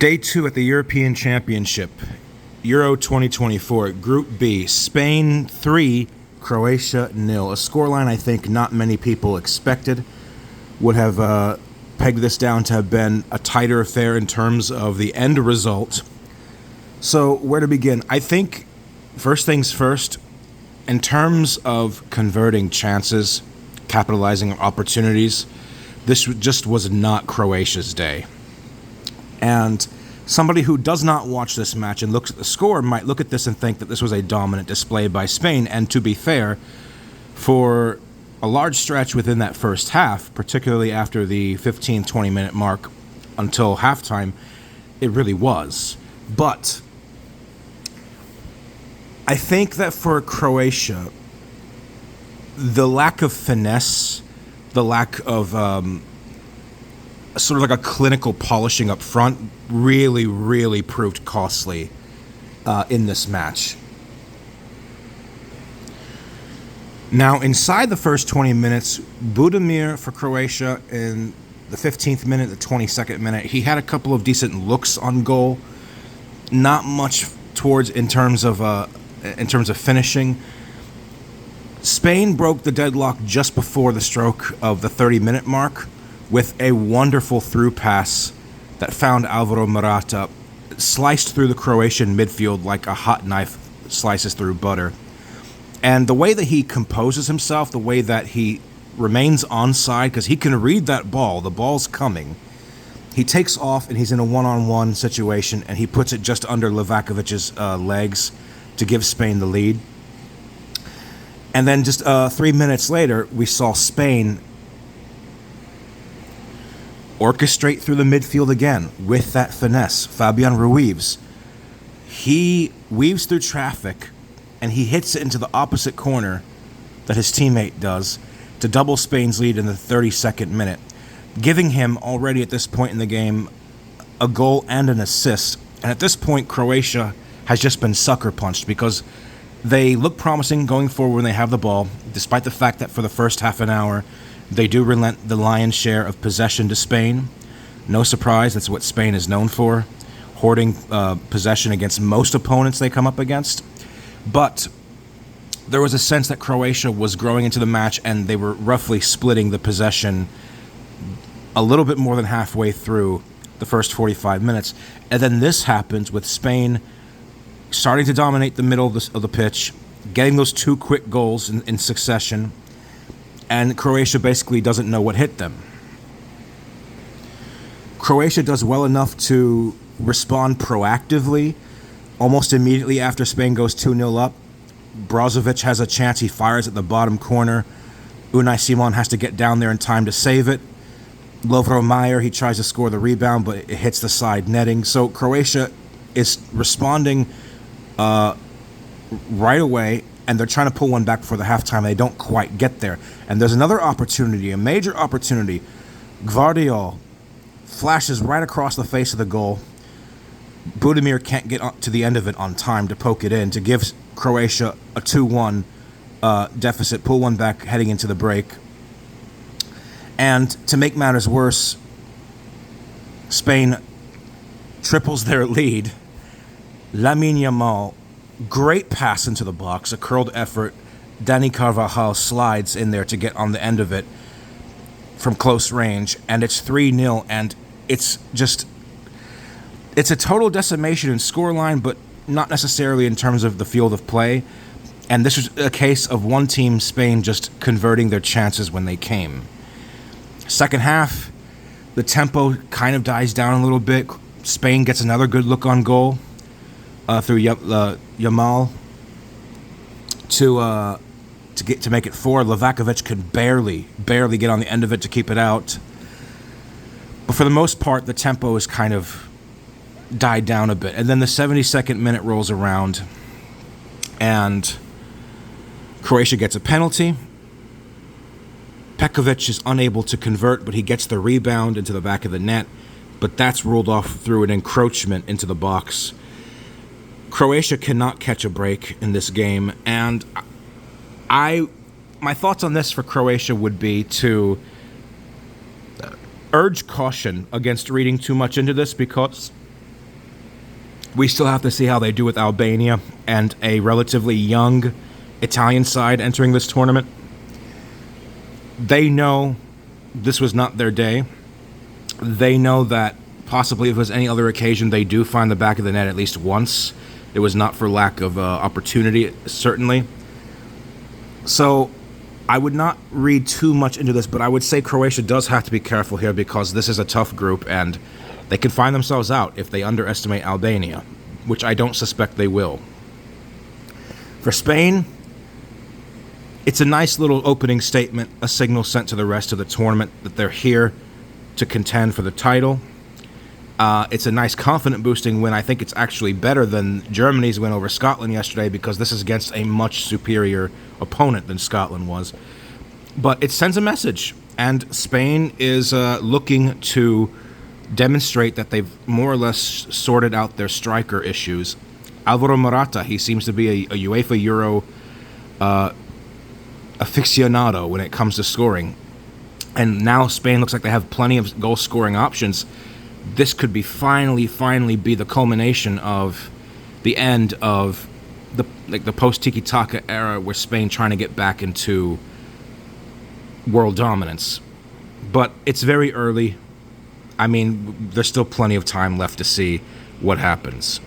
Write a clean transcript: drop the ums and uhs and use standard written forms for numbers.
Day 2 at the European Championship, Euro 2024, Group B, Spain 3, Croatia 0. A scoreline I think not many people expected. Would have pegged this down to have been a tighter affair in terms of the end result. So where to begin? I think, first things first, in terms of converting chances, capitalizing on opportunities, this just was not Croatia's day. And somebody who does not watch this match and looks at the score might look at this and think that this was a dominant display by Spain. And to be fair, for a large stretch within that first half, particularly after the 15-20 minute mark until halftime, it really was. But I think that for Croatia, the lack of finesse, the lack of sort of like a clinical polishing up front really proved costly in this match. Now, inside the first 20 minutes, Budimir for Croatia in the 15th minute, the 22nd minute, he had a couple of decent looks on goal. Not much towards in terms of finishing. Spain broke the deadlock just before the stroke of the 30-minute mark with a wonderful through pass that found Alvaro Morata, sliced through the Croatian midfield like a hot knife slices through butter. And the way that he composes himself, the way that he remains onside, because he can read that ball, the ball's coming. He takes off and he's in a one-on-one situation and he puts it just under Livakovic's legs to give Spain the lead. And then just 3 minutes later, we saw Spain orchestrate through the midfield again with that finesse. Fabian Ruiz, he weaves through traffic and he hits it into the opposite corner that his teammate does to double Spain's lead in the 32nd minute, giving him already at this point in the game a goal and an assist. And at this point, Croatia has just been sucker punched because they look promising going forward when they have the ball, despite the fact that for the first half an hour, they do relent the lion's share of possession to Spain. No surprise, that's what Spain is known for, hoarding possession against most opponents they come up against. But there was a sense that Croatia was growing into the match and they were roughly splitting the possession a little bit more than halfway through the first 45 minutes. And then this happens with Spain starting to dominate the middle of the pitch, getting those two quick goals in succession, and Croatia basically doesn't know what hit them. Croatia does well enough to respond proactively. Almost immediately after Spain goes 2-0 up, Brozovic has a chance. He fires at the bottom corner. Unai Simon has to get down there in time to save it. Lovro Majer, he tries to score the rebound, but it hits the side netting. So Croatia is responding right away, and they're trying to pull one back before the halftime. They don't quite get there. And there's another opportunity, a major opportunity. Gvardiol flashes right across the face of the goal. Budimir can't get to the end of it on time to poke it in, to give Croatia a 2-1 deficit, pull one back heading into the break. And to make matters worse, Spain triples their lead. Lamine Yamal, great pass into the box, a curled effort. Dani Carvajal slides in there to get on the end of it from close range, and it's 3-0, and it's a total decimation in scoreline, but not necessarily in terms of the field of play. And this was a case of one team, Spain, just converting their chances when they came. Second half, the tempo kind of dies down a little bit. Spain gets another good look on goal through Yamal to make it 4. Livakovic could barely get on the end of it to keep it out. But for the most part, the tempo is kind of died down a bit. And then the 72nd minute rolls around and Croatia gets a penalty. Pekovic is unable to convert, but he gets the rebound into the back of the net. But that's ruled off through an encroachment into the box. Croatia cannot catch a break in this game, and my thoughts on this for Croatia would be to urge caution against reading too much into this, because We still have to see how they do with Albania and a relatively young Italian side entering this tournament. They know this was not their day. They know that possibly if it was any other occasion, they do find the back of the net at least once. It was not for lack of opportunity, certainly. So I would not read too much into this, but I would say Croatia does have to be careful here because this is a tough group and they can find themselves out if they underestimate Albania, which I don't suspect they will. For Spain, it's a nice little opening statement, a signal sent to the rest of the tournament that they're here to contend for the title. It's a nice confident-boosting win. I think it's actually better than Germany's win over Scotland yesterday because this is against a much superior opponent than Scotland was. But it sends a message, and Spain is looking to demonstrate that they've more or less sorted out their striker issues. Alvaro Morata, he seems to be a UEFA Euro aficionado when it comes to scoring. And now Spain looks like they have plenty of goal-scoring options. This could be finally be the culmination of the end of the post-Tiki-Taka era where Spain trying to get back into world dominance. But it's very early. I mean, there's still plenty of time left to see what happens.